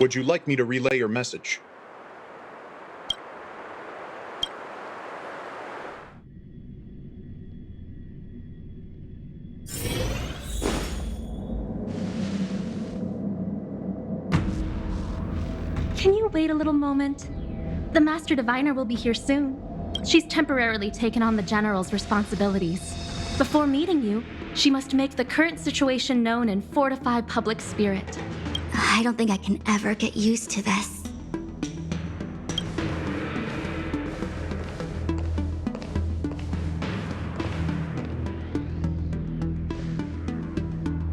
Would you like me to relay your message? Can you wait a little moment? The Master Diviner will be here soon. She's temporarily taken on the General's responsibilities. Before meeting you, she must make the current situation known and fortify public spirit. I don't think I can ever get used to this.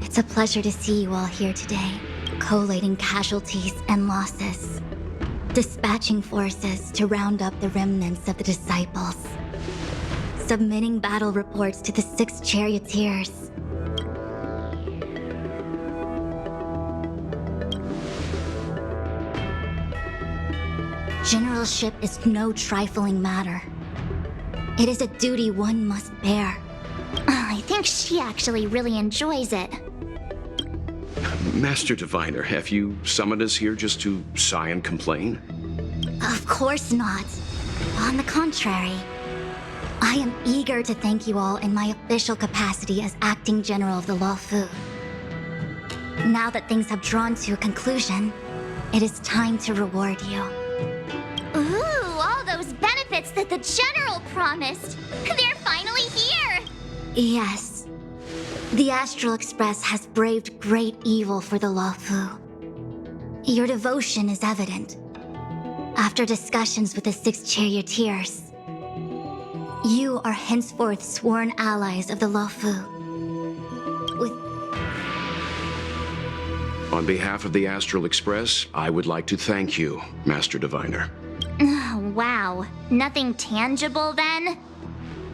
It's a pleasure to see you all here today, collating casualties and losses, dispatching forces to round up the remnants of the disciples, submitting battle reports to the 6 charioteers. Generalship is no trifling matter. It is a duty one must bear. I think she actually really enjoys it. Master Diviner, have you summoned us here just to sigh and complain? Of course not. On the contrary, I am eager to thank you all in my official capacity as acting general of the Luofu. Now that things have drawn to a conclusion, it is time to reward you. Ooh, all those benefits that the General promised! They're finally here! Yes. The Astral Express has braved great evil for the Luofu. Your devotion is evident. After discussions with the 6 charioteers, you are henceforth sworn allies of the Luofu. On behalf of the Astral Express, I would like to thank you, Master Diviner. Wow, nothing tangible then?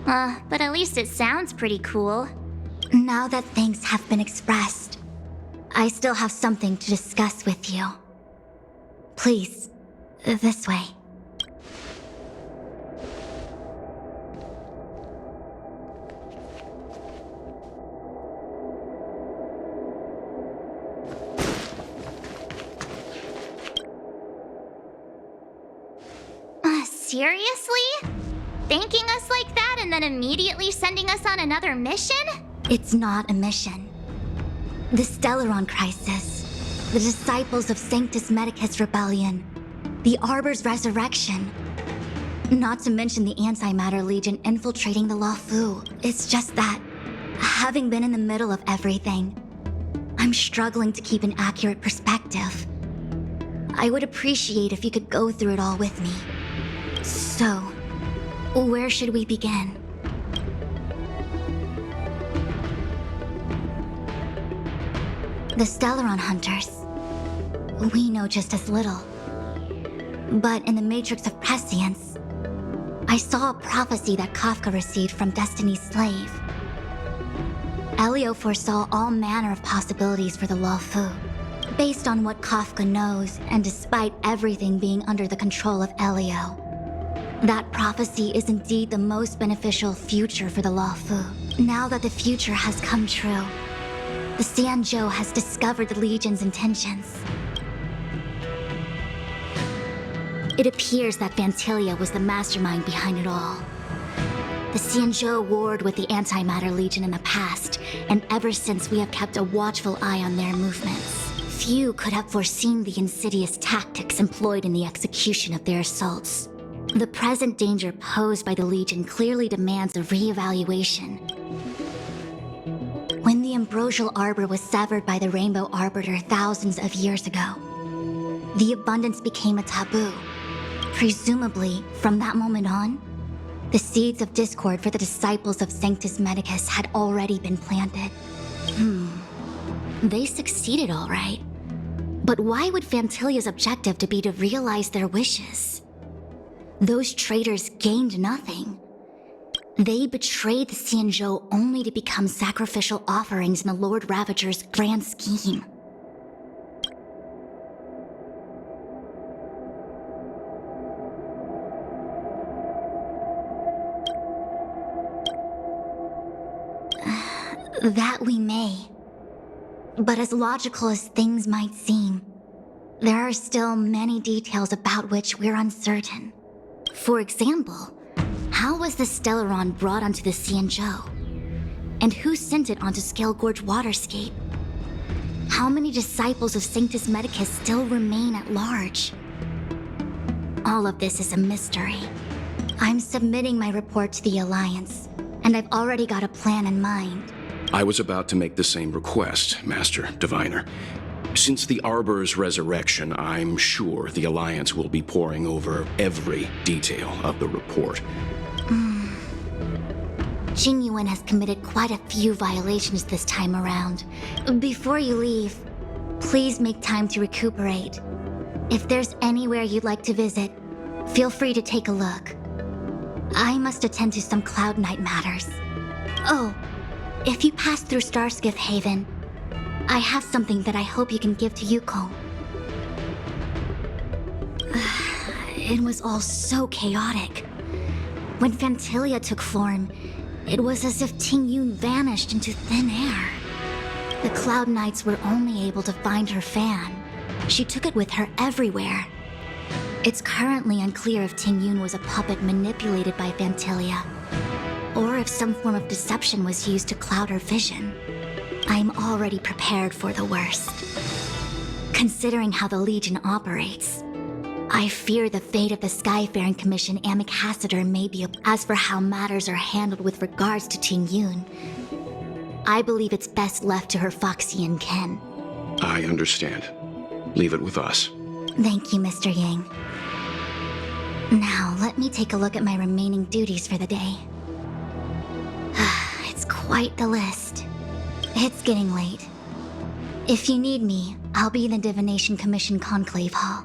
But at least it sounds pretty cool. Now that thanks have been expressed, I still have something to discuss with you. Please, this way. Seriously? Thanking us like that and then immediately sending us on another mission? It's not a mission. The Stellaron Crisis, the Disciples of Sanctus Medicus Rebellion, the Arbor's resurrection, not to mention the Antimatter Legion infiltrating the Luofu. It's just that, having been in the middle of everything, I'm struggling to keep an accurate perspective. I would appreciate if you could go through it all with me. So, where should we begin? The Stellaron Hunters. We know just as little. But in the Matrix of Prescience, I saw a prophecy that Kafka received from Destiny's slave. Elio foresaw all manner of possibilities for the Luofu. Based on what Kafka knows, and despite everything being under the control of Elio, that prophecy is indeed the most beneficial future for the Luofu. Now that the future has come true, the Sanzhou has discovered the Legion's intentions. It appears that Vantilia was the mastermind behind it all. The Sanzhou warred with the Antimatter Legion in the past, and ever since we have kept a watchful eye on their movements. Few could have foreseen the insidious tactics employed in the execution of their assaults. The present danger posed by the Legion clearly demands a re-evaluation. When the Ambrosial Arbor was severed by the Rainbow Arbiter thousands of years ago, the abundance became a taboo. Presumably, from that moment on, the seeds of discord for the disciples of Sanctus Medicus had already been planted. They succeeded all right. But why would Fantilia's objective to be to realize their wishes? Those traitors gained nothing. They betrayed the Sanzhou only to become sacrificial offerings in the Lord Ravager's grand scheme. That we may. But as logical as things might seem, there are still many details about which we're uncertain. For example, how was the Stellaron brought onto the Xianzhou? And who sent it onto Scale Gorge Waterscape? How many disciples of Sanctus Medicus still remain at large? All of this is a mystery. I'm submitting my report to the Alliance, and I've already got a plan in mind. I was about to make the same request, Master Diviner. Since the Arbor's resurrection, I'm sure the Alliance will be poring over every detail of the report. Jingyuan has committed quite a few violations this time around. Before you leave, please make time to recuperate. If there's anywhere you'd like to visit, feel free to take a look. I must attend to some Cloud Knight matters. Oh, if you pass through Starskiff Haven, I have something that I hope you can give to Yuko. It was all so chaotic. When Phantilia took form, it was as if Tingyun vanished into thin air. The Cloud Knights were only able to find her fan. She took it with her everywhere. It's currently unclear if Tingyun was a puppet manipulated by Phantilia, or if some form of deception was used to cloud her vision. I'm already prepared for the worst. Considering how the Legion operates, I fear the fate of the Skyfaring Commission Ambassador may be as for how matters are handled with regards to Tingyun. I believe it's best left to her Foxian ken. I understand. Leave it with us. Thank you, Mr. Yang. Now, let me take a look at my remaining duties for the day. It's quite the list. It's getting late. If you need me, I'll be in the Divination Commission Conclave Hall.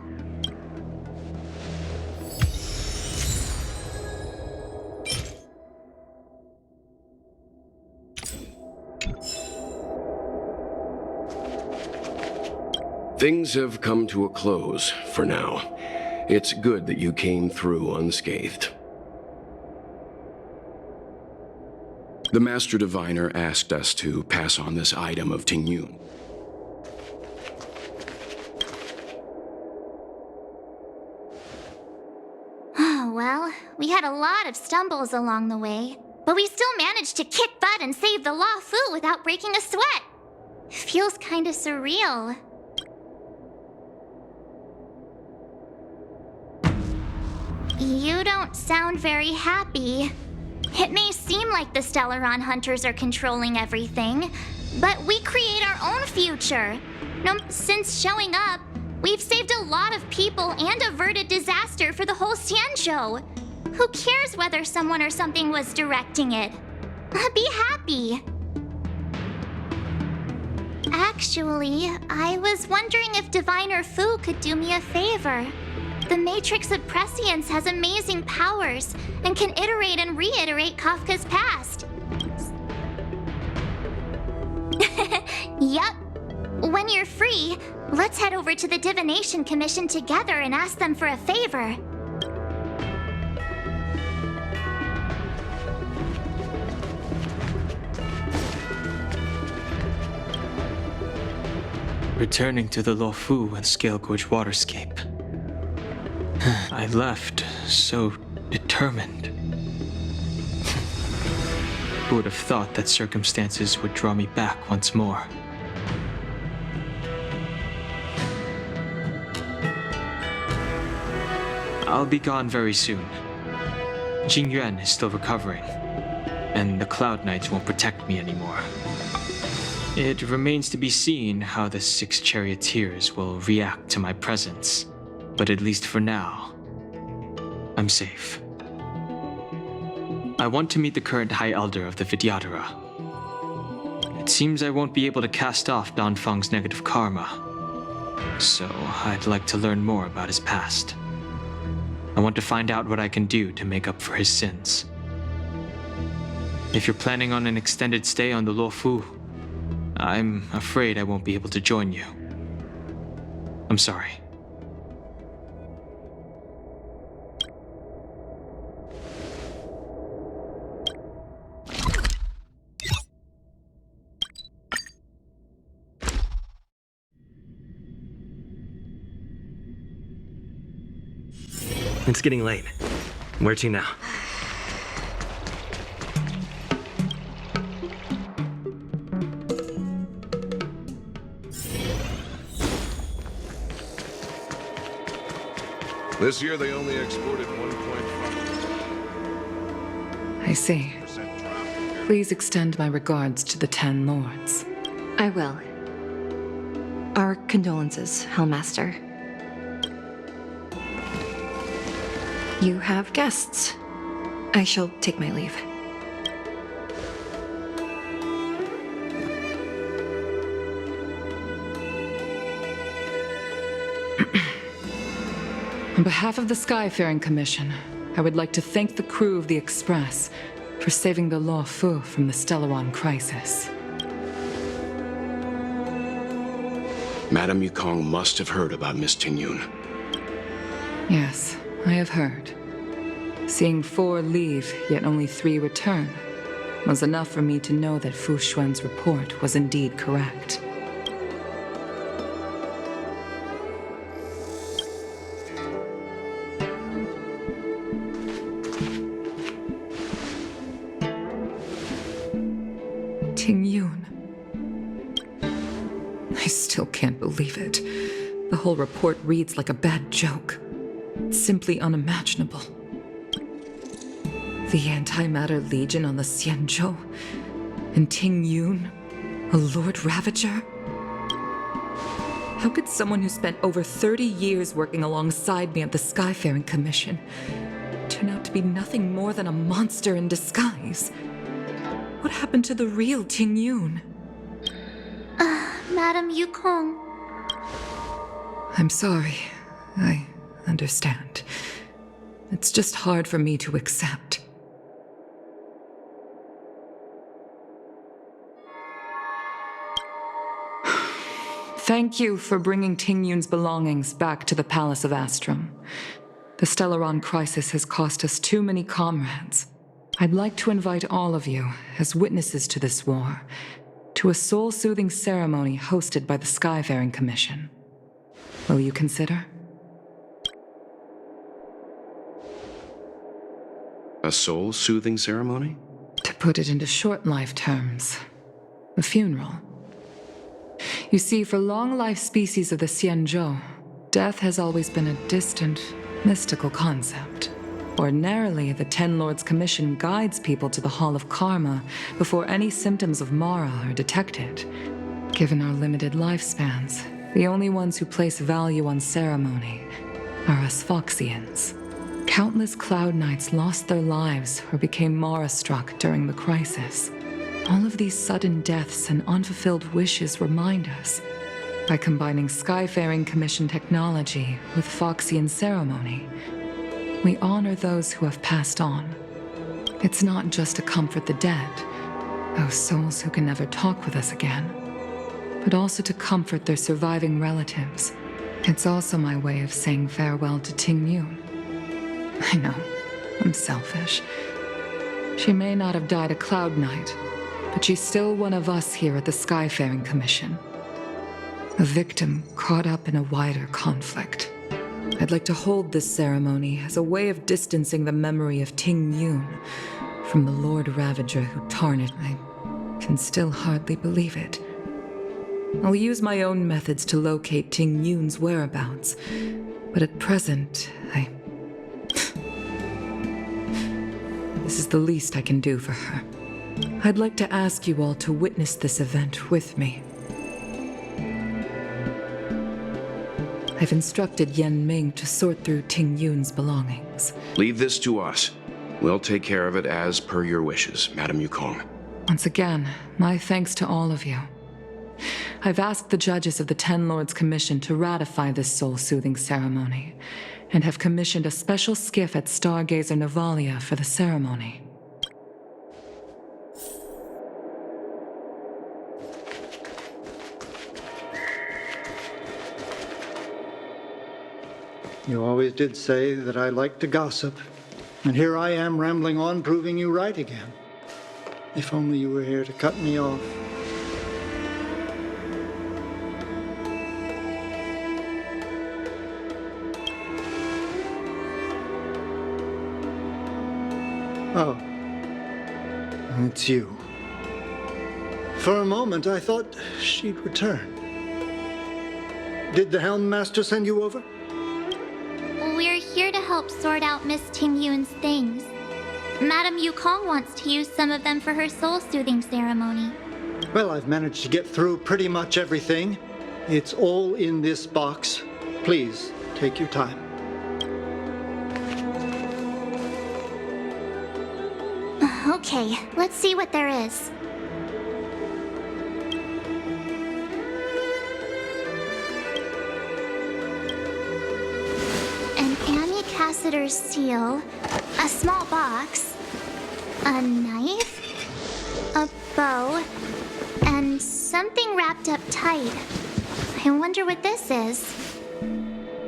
Things have come to a close for now. It's good that you came through unscathed. The Master Diviner asked us to pass on this item of Tingyun. Oh, well, we had a lot of stumbles along the way, but we still managed to kick butt and save the Law Fu without breaking a sweat. Feels kinda surreal. You don't sound very happy. It may seem like the Stellaron hunters are controlling everything, but we create our own future. No, since showing up, we've saved a lot of people and averted disaster for the whole Xianzhou. Who cares whether someone or something was directing it? Be happy. Actually, I was wondering if Diviner Fu could do me a favor. The Matrix of Prescience has amazing powers and can iterate and reiterate Kafka's past. Yup. When you're free, let's head over to the Divination Commission together and ask them for a favor. Returning to the Luofu and Scale Gorge Waterscape. I left so determined. Who would have thought that circumstances would draw me back once more? I'll be gone very soon. Jingyuan is still recovering, and the Cloud Knights won't protect me anymore. It remains to be seen how the 6 charioteers will react to my presence, but at least for now, I'm safe. I want to meet the current High Elder of the Vidyadhara. It seems I won't be able to cast off Danfang's negative karma, so I'd like to learn more about his past. I want to find out what I can do to make up for his sins. If you're planning on an extended stay on the Luofu, I'm afraid I won't be able to join you. I'm sorry. It's getting late. Where to now? This year they only exported 1.5% I see. drop. Please extend my regards to the 10 lords. I will. Our condolences, Hellmaster. You have guests. I shall take my leave. On behalf of the Skyfaring Commission, I would like to thank the crew of the Express for saving the Law Fu from the Stellaron crisis. Madame Yukong must have heard about Miss Tingyun. Yes, I have heard. Seeing 4 leave, yet only 3 return, was enough for me to know that Fu Xuan's report was indeed correct. Tingyun. I still can't believe it. The whole report reads like a bad joke. It's simply unimaginable. The Antimatter Legion on the Xianzhou, and Tingyun, a Lord Ravager? How could someone who spent over 30 years working alongside me at the Skyfaring Commission turn out to be nothing more than a monster in disguise? What happened to the real Tingyun? Madam Yukong. I'm sorry. I understand. It's just hard for me to accept. Thank you for bringing Tingyun's belongings back to the Palace of Astrum. The Stellaron crisis has cost us too many comrades. I'd like to invite all of you, as witnesses to this war, to a soul-soothing ceremony hosted by the Skyfaring Commission. Will you consider? A soul-soothing ceremony? To put it into short life terms, a funeral. You see, for long-life species of the Xianzhou, death has always been a distant, mystical concept. Ordinarily, the 10 Lords Commission guides people to the Hall of Karma before any symptoms of Mara are detected. Given our limited lifespans, the only ones who place value on ceremony are us Foxians. Countless Cloud Knights lost their lives or became Mara-struck during the crisis. All of these sudden deaths and unfulfilled wishes remind us. By combining Skyfaring Commission technology with Foxian ceremony, we honor those who have passed on. It's not just to comfort the dead, those souls who can never talk with us again, but also to comfort their surviving relatives. It's also my way of saying farewell to Tingyun. I know, I'm selfish. She may not have died a Cloud Knight, but she's still one of us here at the Skyfaring Commission. A victim caught up in a wider conflict. I'd like to hold this ceremony as a way of distancing the memory of Tingyun from the Lord Ravager who tarnished. I can still hardly believe it. I'll use my own methods to locate Tingyun's whereabouts, but at present, This is the least I can do for her. I'd like to ask you all to witness this event with me. I've instructed Yen Ming to sort through Tingyun's belongings. Leave this to us. We'll take care of it as per your wishes, Madame Yukong. Once again, my thanks to all of you. I've asked the judges of the 10 Lords Commission to ratify this soul-soothing ceremony, and have commissioned a special skiff at Stargazer Navalia for the ceremony. You always did say that I like to gossip, and here I am rambling on, proving you right again. If only you were here to cut me off. Oh. It's you. For a moment, I thought she'd return. Did the Helm Master send you over? We're here to help sort out Miss Tingyun's things. Madame Yukong wants to use some of them for her soul-soothing ceremony. Well, I've managed to get through pretty much everything. It's all in this box. Please, take your time. Okay, let's see what there is. An Cassider's seal, a small box, a knife, a bow, and something wrapped up tight. I wonder what this is.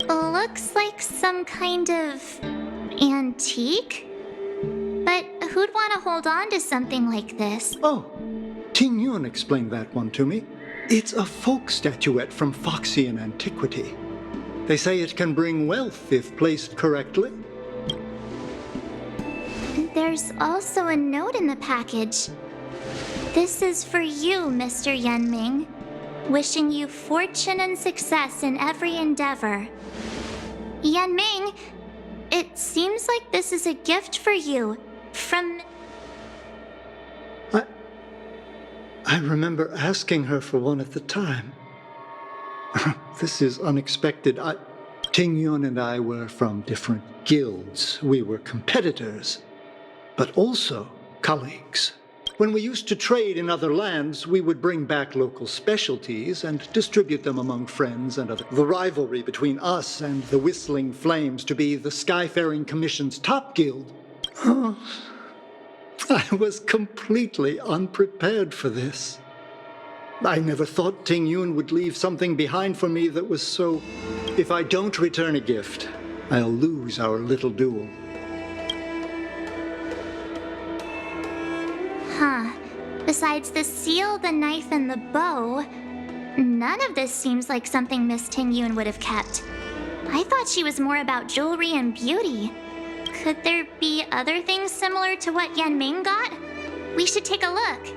Looks like some kind of antique? But who'd want to hold on to something like this? Oh, Tingyun explained that one to me. It's a folk statuette from Foxian antiquity. They say it can bring wealth if placed correctly. There's also a note in the package. This is for you, Mr. Yenming. Wishing you fortune and success in every endeavor. Yenming, it seems like this is a gift for you. From... I remember asking her for one at the time. This is unexpected. Tingyun and I were from different guilds. We were competitors, but also colleagues. When we used to trade in other lands, we would bring back local specialties and distribute them among friends and others. The rivalry between us and the Whistling Flames to be the Skyfaring Commission's top guild. Oh, I was completely unprepared for this. I never thought Tingyun would leave something behind for me that was so... If I don't return a gift, I'll lose our little duel. Huh. Besides the seal, the knife, and the bow, none of this seems like something Miss Tingyun would have kept. I thought she was more about jewelry and beauty. Could there be other things similar to what Yenming got? We should take a look.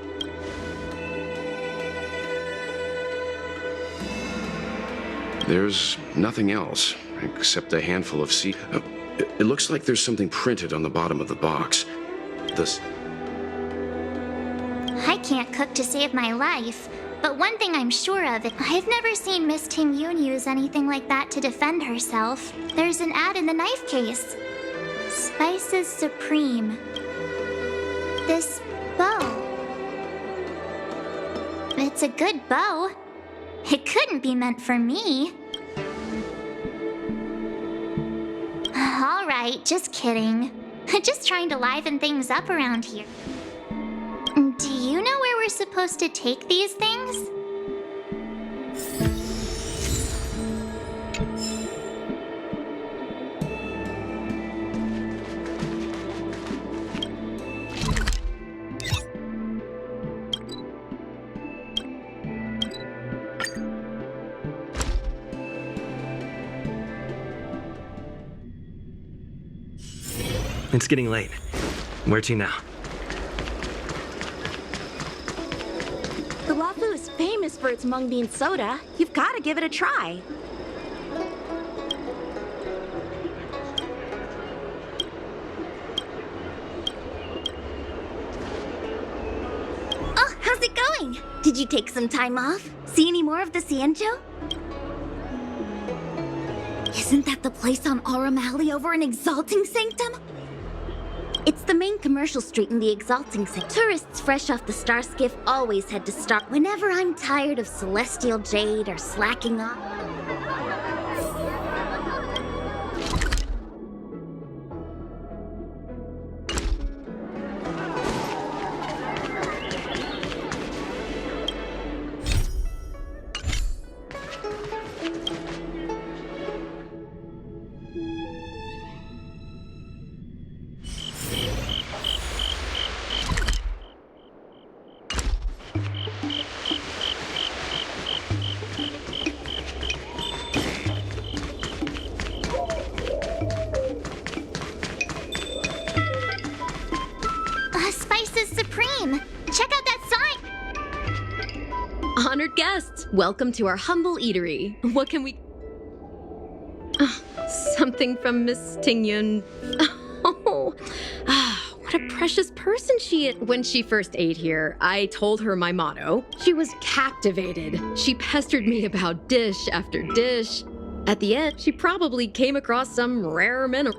There's nothing else, except a handful of it looks like there's something printed on the bottom of the box. I can't cook to save my life, but one thing I'm sure of, I've never seen Miss Tingyun use anything like that to defend herself. There's an ad in the knife case. Spices Supreme. This bow. It's a good bow. It couldn't be meant for me. All right, just kidding. Just trying to liven things up around here. Do you know where we're supposed to take these things? It's getting late. Where to now? The Wafu is famous for its mung bean soda. You've got to give it a try. Oh, how's it going? Did you take some time off? See any more of the Xianzhou? Isn't that the place on Aurum Alley over in Exalting Sanctum? It's the main commercial street in the Exalting Sanctum. Tourists fresh off the Star Skiff always head to start whenever I'm tired of Celestial Jade or slacking off. Honored guests, welcome to our humble eatery. What can we... something from Miss Tingyun. Oh, what a precious person she is. When she first ate here, I told her my motto. She was captivated. She pestered me about dish after dish. At the end, she probably came across some rare mineral.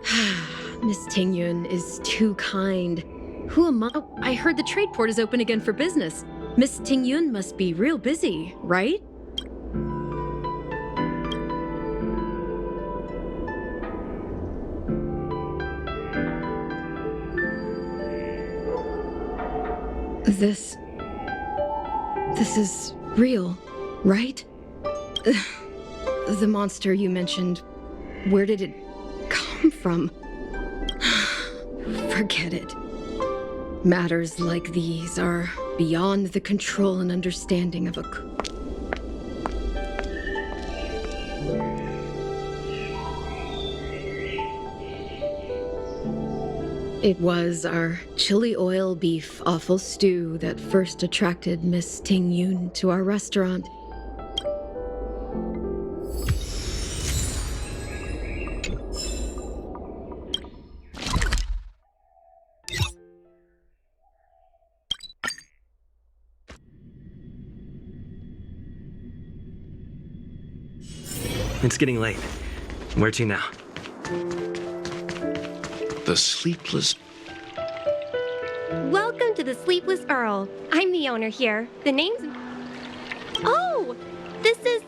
Miss Tingyun is too kind. Who am I? Oh, I heard the trade port is open again for business. Miss Tingyun must be real busy, right? This is real, right? The monster you mentioned, where did it come from? Forget it. Matters like these are beyond the control and understanding of a... It was our chili oil beef offal stew that first attracted Miss Tingyun to our restaurant. It's getting late. Where to now? The Sleepless... Welcome to the Sleepless Earl. I'm the owner here. The name's... Oh! This is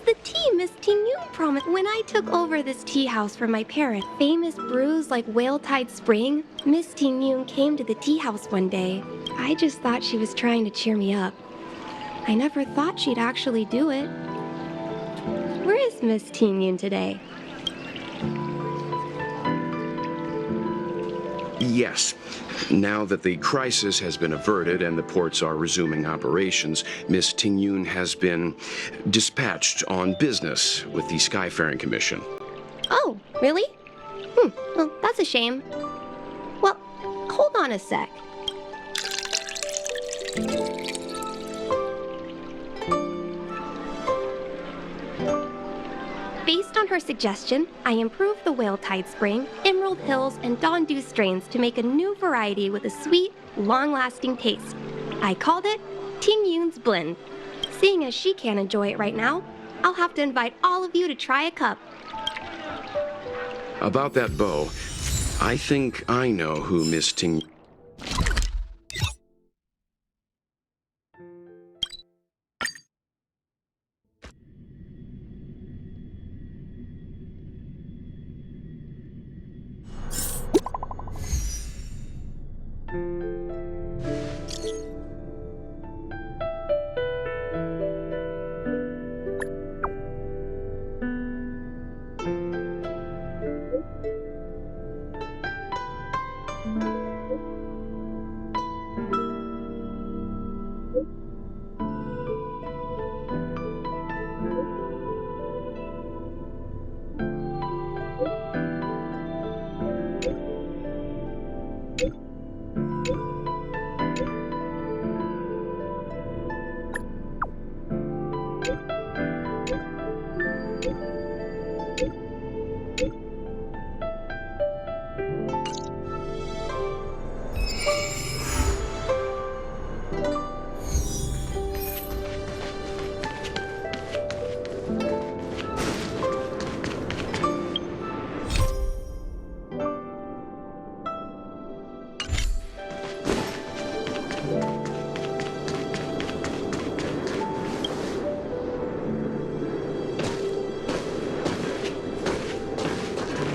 the tea Miss Tingyun promised. When I took over this tea house from my parents, famous brews like Whale Tide Spring, Miss Tingyun came to the tea house one day. I just thought she was trying to cheer me up. I never thought she'd actually do it. Where is Miss Tingyun today? Yes. Now that the crisis has been averted and the ports are resuming operations, Miss Tingyun has been dispatched on business with the Skyfaring Commission. Oh, really? Well, that's a shame. Well, hold on a sec. Based on her suggestion, I improved the Whale Tide Spring, Emerald Hills, and Dawn Dew strains to make a new variety with a sweet, long-lasting taste. I called it Tingyun's Blend. Seeing as she can't enjoy it right now, I'll have to invite all of you to try a cup. About that bow, I think I know who Miss Ting...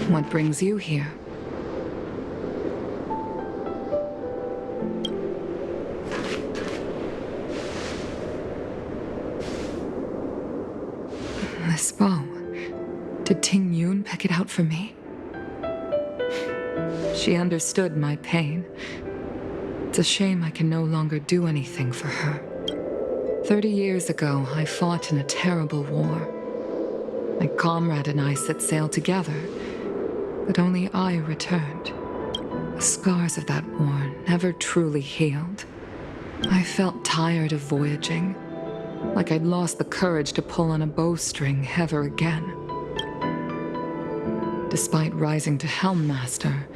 What brings you here? This bow. Did Tingyun pick it out for me? She understood my pain. It's a shame I can no longer do anything for her. 30 years ago, I fought in a terrible war. My comrade and I set sail together, but only I returned. The scars of that war never truly healed. I felt tired of voyaging, like I'd lost the courage to pull on a bowstring ever again. Despite rising to Helm Master,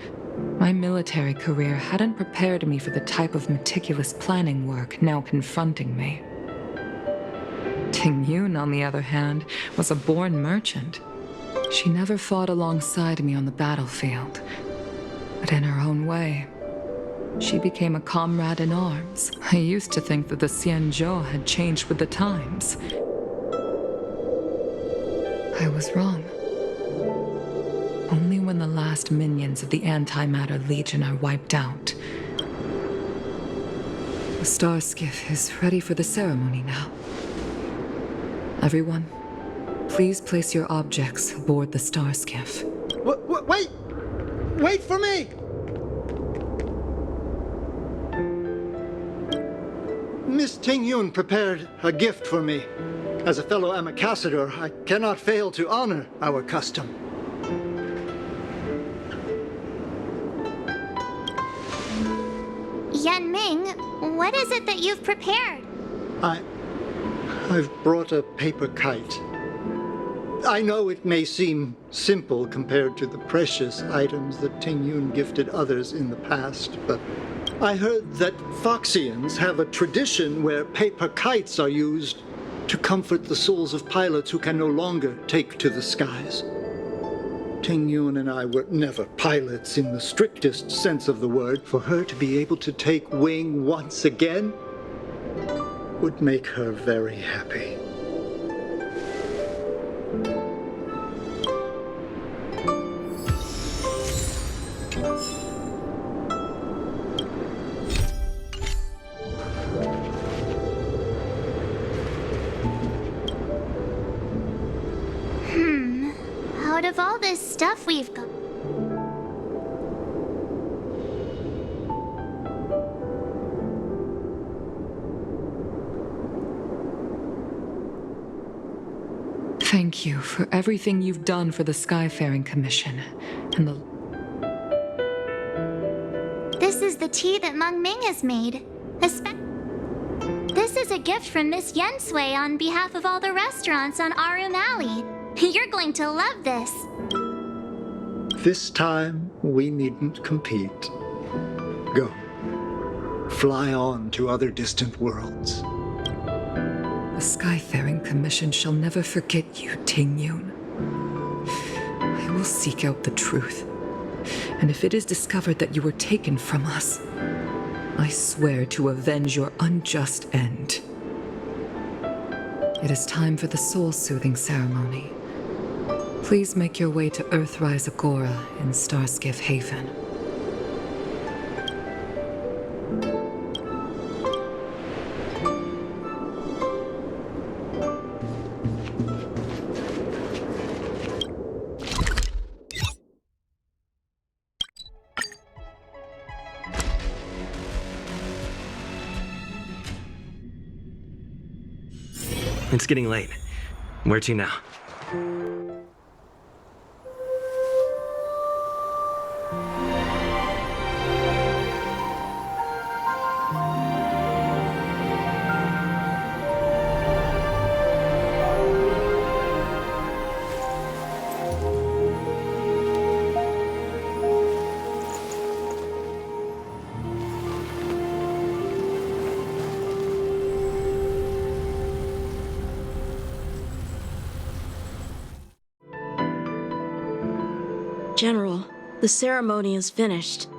my military career hadn't prepared me for the type of meticulous planning work now confronting me. Ting Yun, on the other hand, was a born merchant. She never fought alongside me on the battlefield, but in her own way, she became a comrade in arms. I used to think that the Xianzhou had changed with the times. I was wrong. Only when the last minions of the Antimatter Legion are wiped out. The star skiff is ready for the ceremony now. Everyone, please place your objects aboard the star skiff. Wait! Wait for me! Miss Ting Yun prepared a gift for me. As a fellow ambassador, I cannot fail to honor our custom. Yan Ming, what is it that you've prepared? I've brought a paper kite. I know it may seem simple compared to the precious items that Ting Yun gifted others in the past, but I heard that Foxians have a tradition where paper kites are used to comfort the souls of pilots who can no longer take to the skies. Ting Yun and I were never pilots in the strictest sense of the word. For her to be able to take wing once again would make her very happy. Out of all this stuff we've got... Thank you for everything you've done for the Skyfaring Commission and the... This is the tea that Meng Ming has made. This is a gift from Miss Yen Sui on behalf of all the restaurants on Arum Alley. You're going to love this. This time, we needn't compete. Go. Fly on to other distant worlds. The Skyfaring Commission shall never forget you, Ting Yun. I will seek out the truth. And if it is discovered that you were taken from us, I swear to avenge your unjust end. It is time for the soul-soothing ceremony. Please make your way to Earthrise Agora in Starskiff Haven. It's getting late. Where to now? General, the ceremony is finished.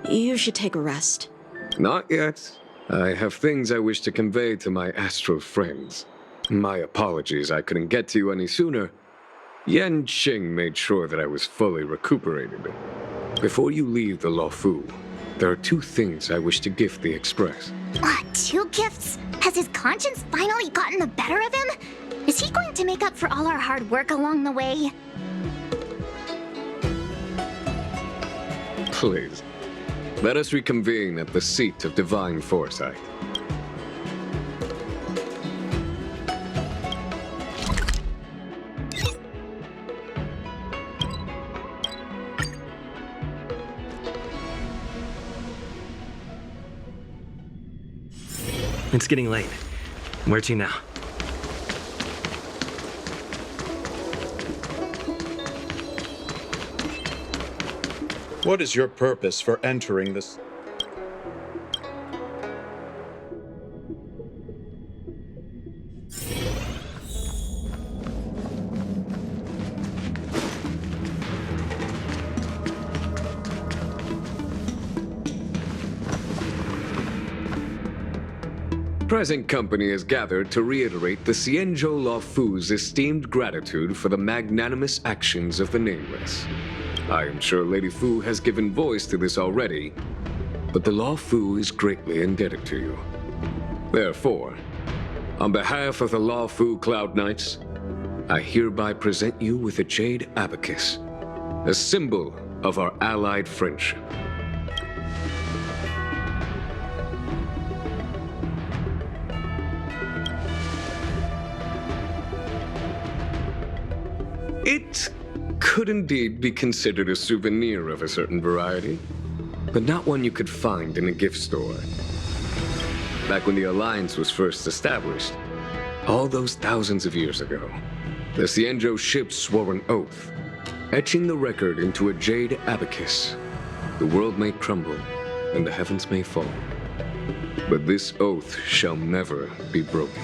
You should take a rest. Not yet. I have things I wish to convey to my astral friends. My apologies I couldn't get to you any sooner. Yan Qing made sure that I was fully recuperated. Before you leave the Luofu, there are 2 things I wish to gift the Express. 2 gifts? Has his conscience finally gotten the better of him? Is he going to make up for all our hard work along the way? Please, let us reconvene at the seat of divine foresight. It's getting late. Where to now? What is your purpose for entering this? Present company is gathered to reiterate the Xianzhou Luofu's esteemed gratitude for the magnanimous actions of the Nameless. I am sure Lady Fu has given voice to this already, but the Luofu is greatly indebted to you. Therefore, on behalf of the Luofu Cloud Knights, I hereby present you with a jade abacus, a symbol of our allied friendship. It could indeed be considered a souvenir of a certain variety, but not one you could find in a gift store. Back when the Alliance was first established, all those thousands of years ago, the Xianzhou ships swore an oath, etching the record into a jade abacus. The world may crumble, and the heavens may fall, but this oath shall never be broken.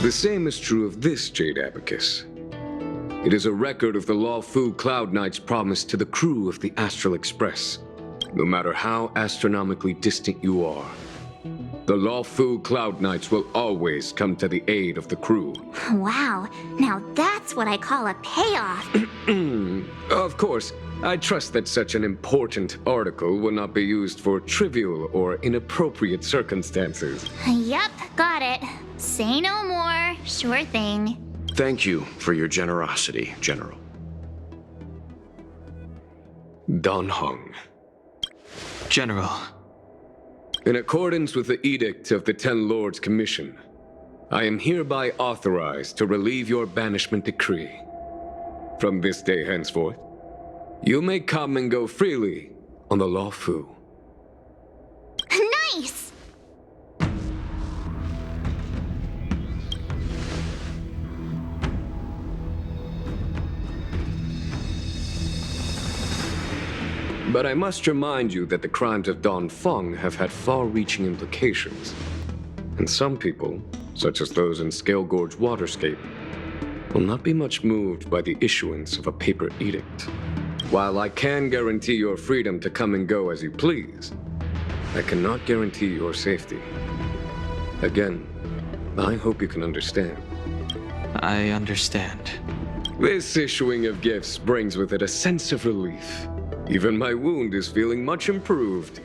The same is true of this jade abacus. It is a record of the Luofu Cloud Knight's promise to the crew of the Astral Express. No matter how astronomically distant you are, the Luofu Cloud Knights will always come to the aid of the crew. Wow, now that's what I call a payoff. Of course, I trust that such an important article will not be used for trivial or inappropriate circumstances. Yep, got it. Say no more. Sure thing. Thank you for your generosity, General. Dan Heng. General. In accordance with the edict of the Ten Lords Commission, I am hereby authorized to relieve your banishment decree. From this day henceforth, you may come and go freely on the Luofu. Nice! But I must remind you that the crimes of Dongfeng have had far-reaching implications. And some people, such as those in Scale Gorge Waterscape, will not be much moved by the issuance of a paper edict. While I can guarantee your freedom to come and go as you please, I cannot guarantee your safety. Again, I hope you can understand. I understand. This issuing of gifts brings with it a sense of relief. Even my wound is feeling much improved.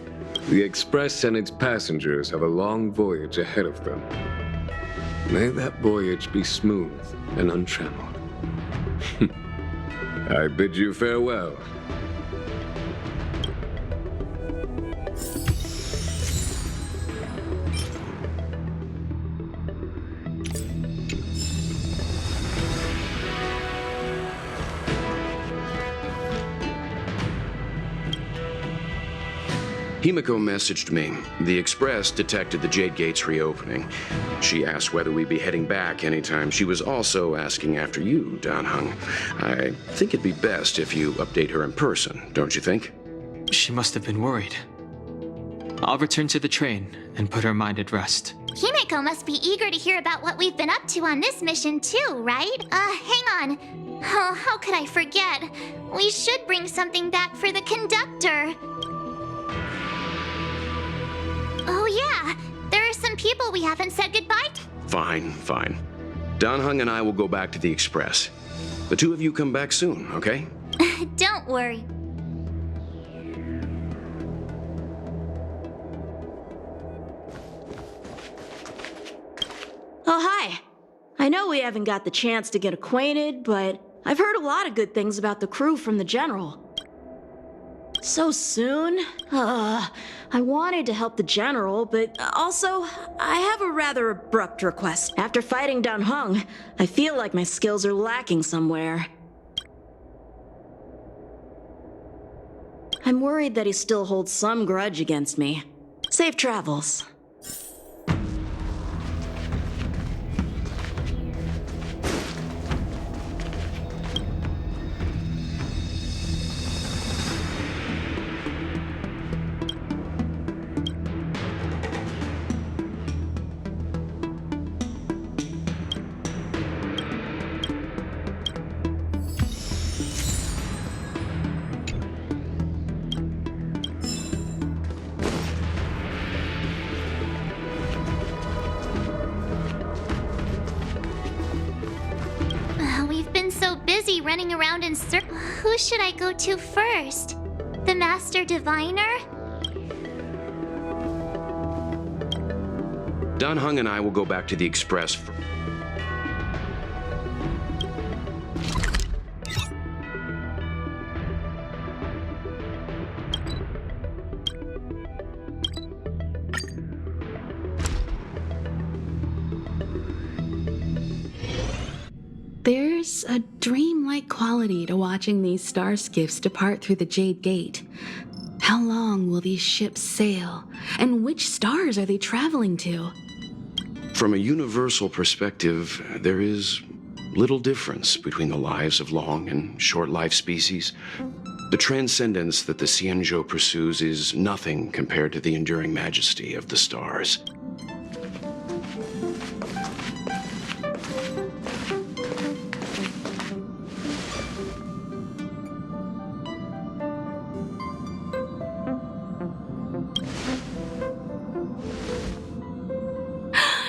The Express and its passengers have a long voyage ahead of them. May that voyage be smooth and untrammeled. I bid you farewell. Himiko messaged me. The Express detected the Jade Gates reopening. She asked whether we'd be heading back anytime. She was also asking after you, Dan Heng. I think it'd be best if you update her in person, don't you think? She must have been worried. I'll return to the train and put her mind at rest. Himiko must be eager to hear about what we've been up to on this mission too, right? Hang on. Oh, how could I forget? We should bring something back for the conductor. Oh yeah, there are some people we haven't said goodbye to. Fine. Dan Heng and I will go back to the Express. The two of you come back soon, okay? Don't worry. Oh, hi. I know we haven't got the chance to get acquainted, but I've heard a lot of good things about the crew from the General. So soon? I wanted to help the General, but also, I have a rather abrupt request. After fighting Dan Heng, I feel like my skills are lacking somewhere. I'm worried that he still holds some grudge against me. Safe travels. running around in circles. Who should I go to first? The Master Diviner? Dan Heng and I will go back to the Express. There's a dreamlike quality to watching these star skiffs depart through the Jade Gate. How long will these ships sail? And which stars are they traveling to? From a universal perspective, there is little difference between the lives of long and short life species. The transcendence that the Xianzhou pursues is nothing compared to the enduring majesty of the stars.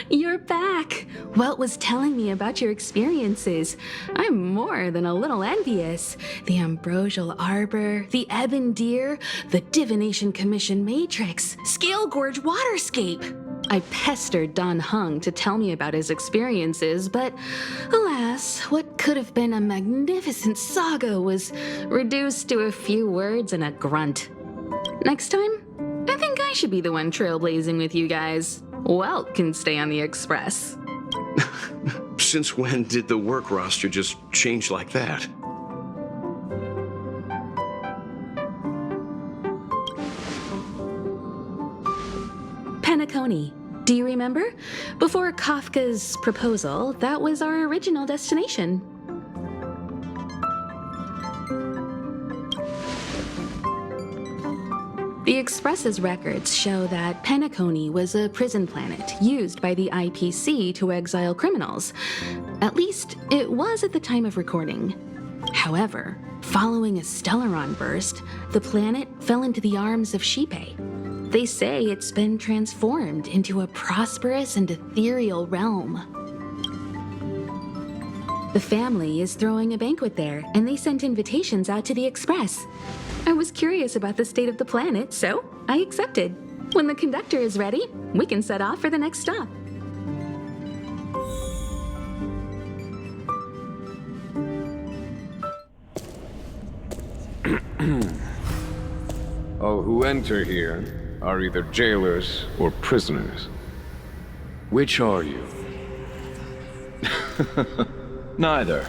You're back! Welt was telling me about your experiences. I'm more than a little envious. The Ambrosial Arbor, the Ebon Deer, the Divination Commission Matrix, Scale Gorge Waterscape. I pestered Dan Heng to tell me about his experiences, but alas, what could have been a magnificent saga was reduced to a few words and a grunt. Next time, I think I should be the one trailblazing with you guys. Welt can stay on the Express. Since when did the work roster just change like that? Penacony. Do you remember? Before Kafka's proposal, that was our original destination. The Express's records show that Penacony was a prison planet used by the IPC to exile criminals. At least, it was at the time of recording. However, following a Stellaron burst, the planet fell into the arms of Shipe. They say it's been transformed into a prosperous and ethereal realm. The family is throwing a banquet there, and they sent invitations out to the Express. I was curious about the state of the planet, so I accepted. When the conductor is ready, we can set off for the next stop. All who enter here are either jailers or prisoners. Which are you? Neither.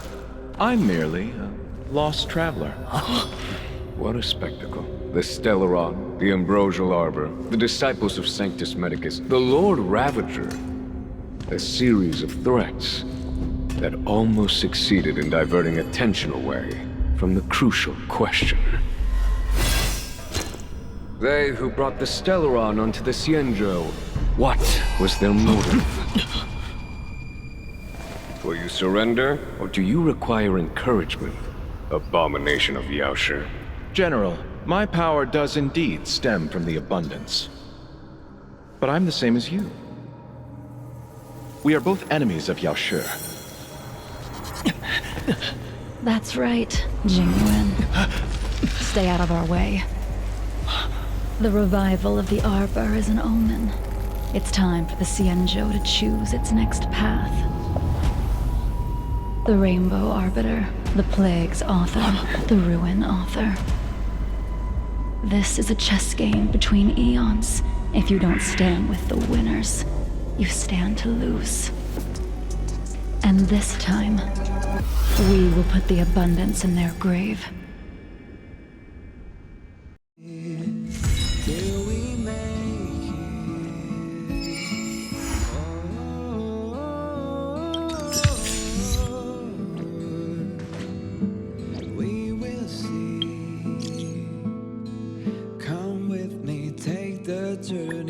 I'm merely a lost traveler. What a spectacle. The Stellaron, the Ambrosial Arbor, the disciples of Sanctus Medicus, the Lord Ravager. A series of threats that almost succeeded in diverting attention away from the crucial question. They who brought the Stellaron onto the Xianzhou, what was their motive? Will you surrender, or do you require encouragement? Abomination of Yaoshi. General, my power does indeed stem from the abundance. But I'm the same as you. We are both enemies of Yaoshi. That's right, Jingwen. Stay out of our way. The revival of the Arbor is an omen. It's time for the Xianzhou to choose its next path. The Rainbow Arbiter, the Plague's author, the Ruin author. This is a chess game between eons. If you don't stand with the winners, you stand to lose. And this time, we will put the abundance in their grave. Journey